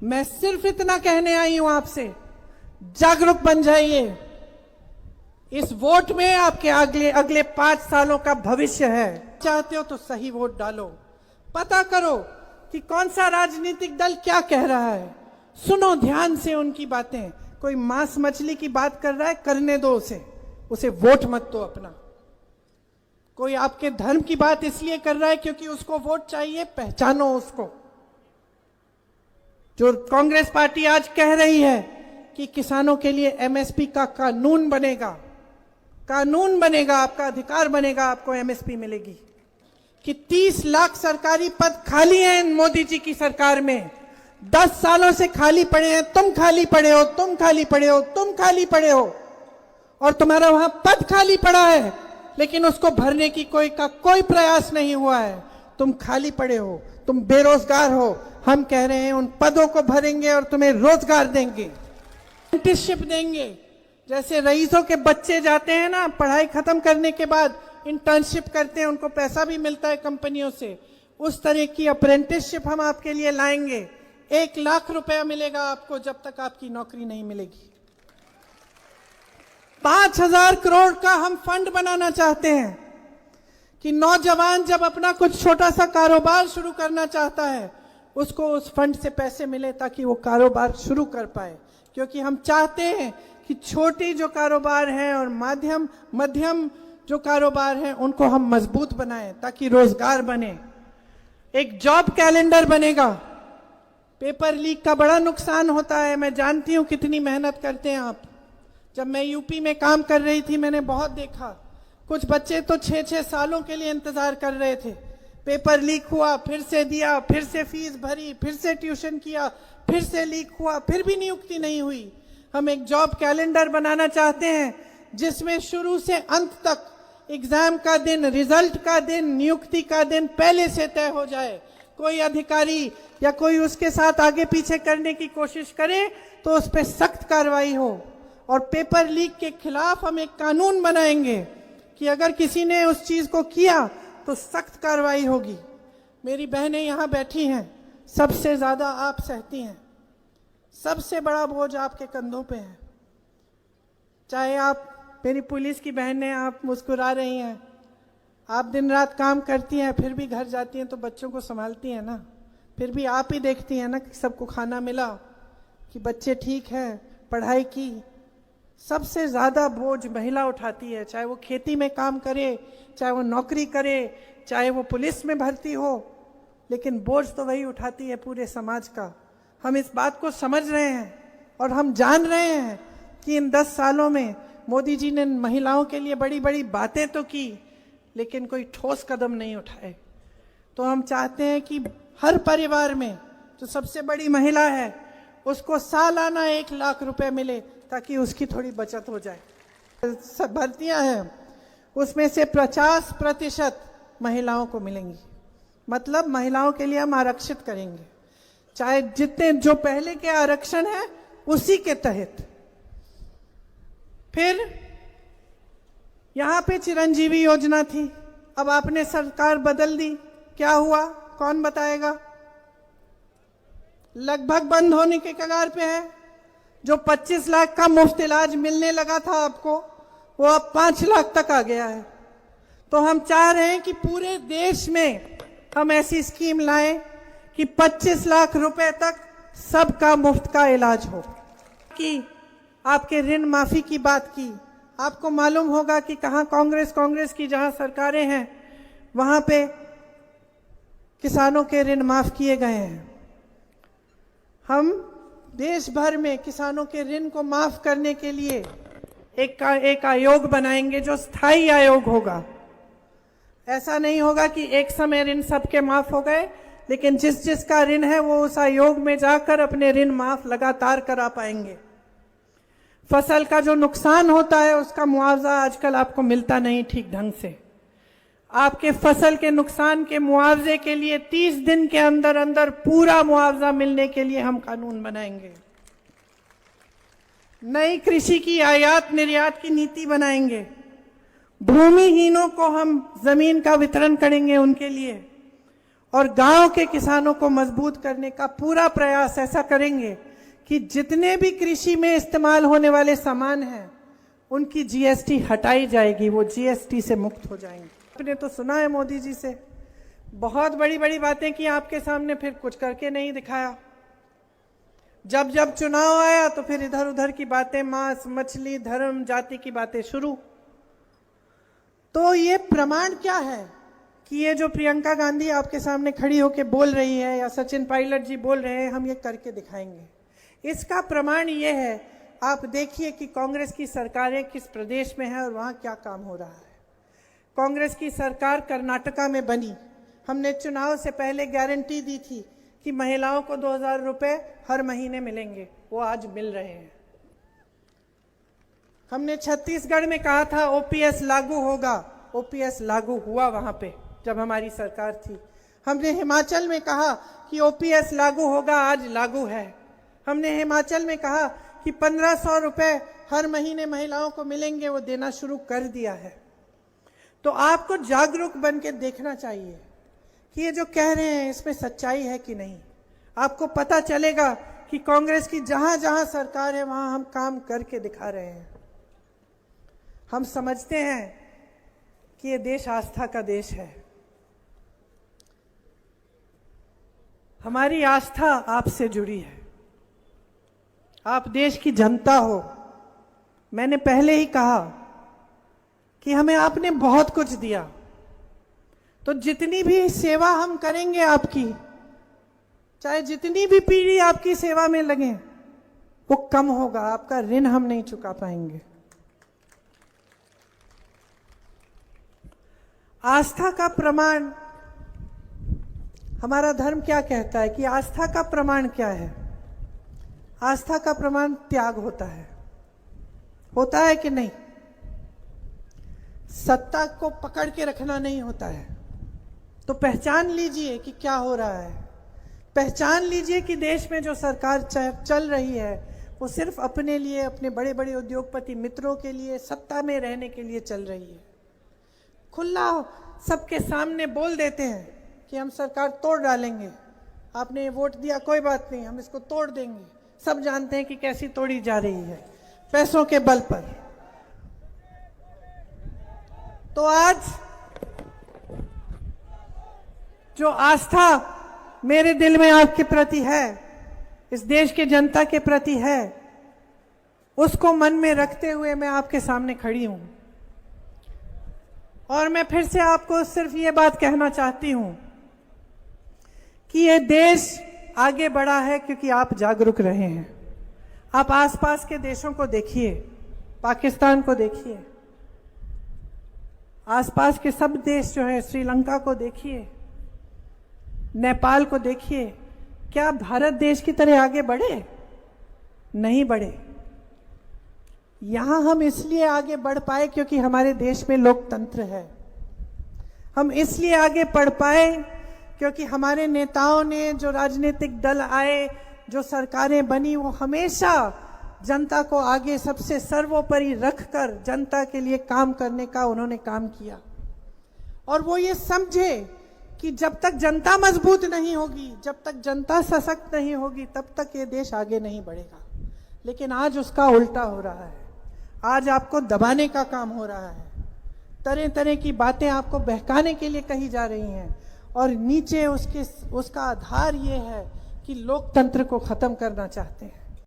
मैं सिर्फ इतना कहने आई हूं आपसे, जागरूक बन जाइए। इस वोट में आपके अगले अगले 5 सालों का भविष्य है। चाहते हो तो सही वोट डालो, पता करो कि कौन सा राजनीतिक दल क्या कह रहा है, सुनो ध्यान से उनकी बातें। कोई मांस मछली की बात कर रहा है, करने दो उसे वोट मत दो अपना। कोई आपके धर्म की बात इसलिए कर रहा है क्योंकि उसको वोट चाहिए, पहचानो उसको। जो कांग्रेस पार्टी आज कह रही है कि किसानों के लिए एमएसपी का कानून बनेगा, आपका अधिकार बनेगा, आपको एमएसपी मिलेगी। कि 30 लाख सरकारी पद खाली हैं मोदी जी की सरकार में, 10 सालों से खाली पड़े हैं। तुम खाली पड़े हो, तुम खाली पड़े हो, तुम खाली पड़े हो, और तुम्हारा वहां पद खाली पड़ा है, लेकिन उसको भरने की कोई प्रयास नहीं हुआ है। तुम खाली पड़े हो, तुम बेरोजगार हो। हम कह रहे हैं उन पदों को भरेंगे और तुम्हें रोजगार देंगे, अप्रेंटिसशिप देंगे। जैसे रईसों के बच्चे जाते हैं ना, पढ़ाई खत्म करने के बाद इंटर्नशिप करते हैं, उनको पैसा भी मिलता है कंपनियों से, उस तरह की अप्रेंटिसशिप हम आपके लिए लाएंगे। 1 लाख रुपया मिलेगा आपको जब तक आपकी नौकरी नहीं मिलेगी। 5,000 करोड़ का हम फंड बनाना चाहते हैं कि नौजवान जब अपना कुछ छोटा सा कारोबार शुरू करना चाहता है, उसको उस फंड से पैसे मिले ताकि वो कारोबार शुरू कर पाए। क्योंकि हम चाहते हैं कि छोटी जो कारोबार हैं और मध्यम जो कारोबार हैं उनको हम मजबूत बनाएं ताकि रोजगार बने। एक जॉब कैलेंडर बनेगा। पेपर लीक का बड़ा नुकसान होता है, मैं जानती हूं कितनी मेहनत करते हैं आप। जब मैं यूपी में काम कर रही थी मैंने बहुत देखा, कुछ बच्चे तो 6-6 सालों के लिए इंतजार कर रहे थे। पेपर लीक हुआ, फिर से दिया, फिर से फीस भरी, फिर से ट्यूशन किया, फिर से लीक हुआ, फिर भी नियुक्ति नहीं हुई। हम एक जॉब कैलेंडर बनाना चाहते हैं जिसमें शुरू से अंत तक एग्जाम का दिन, रिजल्ट का दिन, नियुक्ति का दिन पहले से तय हो जाए। कोई अधिकारी या कोई उसके साथ आगे पीछे करने की कोशिश करे तो उस पर सख्त कार्रवाई हो। और पेपर लीक के खिलाफ हम एक कानून बनाएंगे कि अगर किसी ने उस चीज को किया तो सख्त कार्रवाई होगी। मेरी बहनें यहाँ बैठी हैं, सबसे ज्यादा आप सहती हैं, सबसे बड़ा बोझ आपके कंधों पे है। चाहे आप, मेरी पुलिस की बहनें, आप मुस्कुरा रही हैं, आप दिन रात काम करती हैं, फिर भी घर जाती हैं तो बच्चों को संभालती हैं ना, फिर भी आप ही देखती हैं ना कि सबको खाना मिला, कि बच्चे ठीक हैं, पढ़ाई की। सबसे ज्यादा बोझ महिला उठाती है, चाहे वो खेती में काम करे, चाहे वो नौकरी करे, चाहे वो पुलिस में भर्ती हो, लेकिन बोझ तो वही उठाती है पूरे समाज का। हम इस बात को समझ रहे हैं और हम जान रहे हैं कि इन 10 सालों में मोदी जी ने महिलाओं के लिए बड़ी बड़ी बातें तो की, लेकिन कोई ठोस कदम नहीं उठाए। तो हम चाहते हैं कि हर परिवार में जो सबसे बड़ी महिला है उसको सालाना 1 लाख रुपए मिले ताकि उसकी थोड़ी बचत हो जाए। सब भर्तियां हैं उसमें से 50% महिलाओं को मिलेंगी, मतलब महिलाओं के लिए हम आरक्षित करेंगे, चाहे जितने जो पहले के आरक्षण है उसी के तहत। फिर यहां पे चिरंजीवी योजना थी, अब आपने सरकार बदल दी, क्या हुआ कौन बताएगा? लगभग बंद होने के कगार पे है। जो 25 लाख का मुफ्त इलाज मिलने लगा था आपको, वो अब 5 लाख तक आ गया है। तो हम चाह रहे हैं कि पूरे देश में हम ऐसी स्कीम लाएं कि 25 लाख रुपए तक सबका मुफ्त का इलाज हो। कि आपके ऋण माफी की बात की, आपको मालूम होगा कि कहां कांग्रेस की जहां सरकारें हैं वहां पे किसानों के ऋण माफ किए गए हैं। हम देश भर में किसानों के ऋण को माफ करने के लिए एक आयोग बनाएंगे जो स्थायी आयोग होगा। ऐसा नहीं होगा कि एक समय ऋण सबके माफ हो गए, लेकिन जिसका ऋण है वो उस आयोग में जाकर अपने ऋण माफ लगातार करा पाएंगे। फसल का जो नुकसान होता है उसका मुआवजा आजकल आपको मिलता नहीं ठीक ढंग से। आपके फसल के नुकसान के मुआवजे के लिए 30 दिन के अंदर अंदर पूरा मुआवजा मिलने के लिए हम कानून बनाएंगे। नई कृषि की आयात निर्यात की नीति बनाएंगे। भूमिहीनों को हम जमीन का वितरण करेंगे उनके लिए। और गांव के किसानों को मजबूत करने का पूरा प्रयास ऐसा करेंगे कि जितने भी कृषि में इस्तेमाल होने वाले सामान हैं उनकी जीएसटी हटाई जाएगी, वो जीएसटी से मुक्त हो जाएंगे। आपने तो सुना है मोदी जी से, बहुत बड़ी बड़ी बातें की आपके सामने, फिर कुछ करके नहीं दिखाया। जब जब चुनाव आया तो फिर इधर उधर की बातें, मांस मछली धर्म जाति की बातें शुरू। तो ये प्रमाण क्या है कि ये जो प्रियंका गांधी आपके सामने खड़ी होकर बोल रही है या सचिन पायलट जी बोल रहे हैं हम ये करके दिखाएंगे, इसका प्रमाण ये है, आप देखिए कि कांग्रेस की सरकारें किस प्रदेश में है और वहां क्या काम हो रहा है। कांग्रेस की सरकार कर्नाटका में बनी, हमने चुनाव से पहले गारंटी दी थी कि महिलाओं को 2000 रुपए हर महीने मिलेंगे, वो आज मिल रहे हैं। हमने छत्तीसगढ़ में कहा था ओपीएस लागू होगा, ओपीएस लागू हुआ वहां पे जब हमारी सरकार थी। हमने हिमाचल में कहा कि ओपीएस लागू होगा, आज लागू है। हमने हिमाचल में कहा कि 1500 रुपए हर महीने महिलाओं को मिलेंगे, वो देना शुरू कर दिया है। तो आपको जागरूक बन के देखना चाहिए कि ये जो कह रहे हैं इसमें सच्चाई है कि नहीं। आपको पता चलेगा कि कांग्रेस की जहां जहां सरकार है वहां हम काम करके दिखा रहे हैं। हम समझते हैं कि ये देश आस्था का देश है। हमारी आस्था आपसे जुड़ी है, आप देश की जनता हो। मैंने पहले ही कहा कि हमें आपने बहुत कुछ दिया, तो जितनी भी सेवा हम करेंगे आपकी, चाहे जितनी भी पीढ़ी आपकी सेवा में लगे, वो कम होगा, आपका ऋण हम नहीं चुका पाएंगे। आस्था का प्रमाण, हमारा धर्म क्या कहता है कि आस्था का प्रमाण क्या है? आस्था का प्रमाण त्याग होता है कि नहीं? सत्ता को पकड़ के रखना नहीं होता है। तो पहचान लीजिए कि क्या हो रहा है, पहचान लीजिए कि देश में जो सरकार चल रही है वो सिर्फ अपने लिए, अपने बड़े बड़े उद्योगपति मित्रों के लिए, सत्ता में रहने के लिए चल रही है। खुला सबके सामने बोल देते हैं कि हम सरकार तोड़ डालेंगे, आपने वोट दिया कोई बात नहीं, हम इसको तोड़ देंगे। सब जानते हैं कि कैसी तोड़ी जा रही है, पैसों के बल पर। तो आज जो आस्था मेरे दिल में आपके प्रति है, इस देश के जनता के प्रति है, उसको मन में रखते हुए मैं आपके सामने खड़ी हूं। और मैं फिर से आपको सिर्फ ये बात कहना चाहती हूं कि ये देश आगे बढ़ा है क्योंकि आप जागरूक रहे हैं। आप आसपास के देशों को देखिए, पाकिस्तान को देखिए, आसपास के सब देश जो है, श्रीलंका को देखिए, नेपाल को देखिए, क्या भारत देश की तरह आगे बढ़े? नहीं बढ़े। यहां हम इसलिए आगे बढ़ पाए क्योंकि हमारे देश में लोकतंत्र है। हम इसलिए आगे बढ़ पाए क्योंकि हमारे नेताओं ने, जो राजनीतिक दल आए, जो सरकारें बनी, वो हमेशा जनता को आगे सबसे सर्वोपरि रखकर जनता के लिए काम करने का उन्होंने काम किया। और वो ये समझे कि जब तक जनता मजबूत नहीं होगी, जब तक जनता सशक्त नहीं होगी, तब तक ये देश आगे नहीं बढ़ेगा। लेकिन आज उसका उल्टा हो रहा है। आज आपको दबाने का काम हो रहा है, तरह तरह की बातें आपको बहकाने के लिए कही जा रही हैं, और नीचे उसका आधार ये है कि लोकतंत्र को खत्म करना चाहते हैं।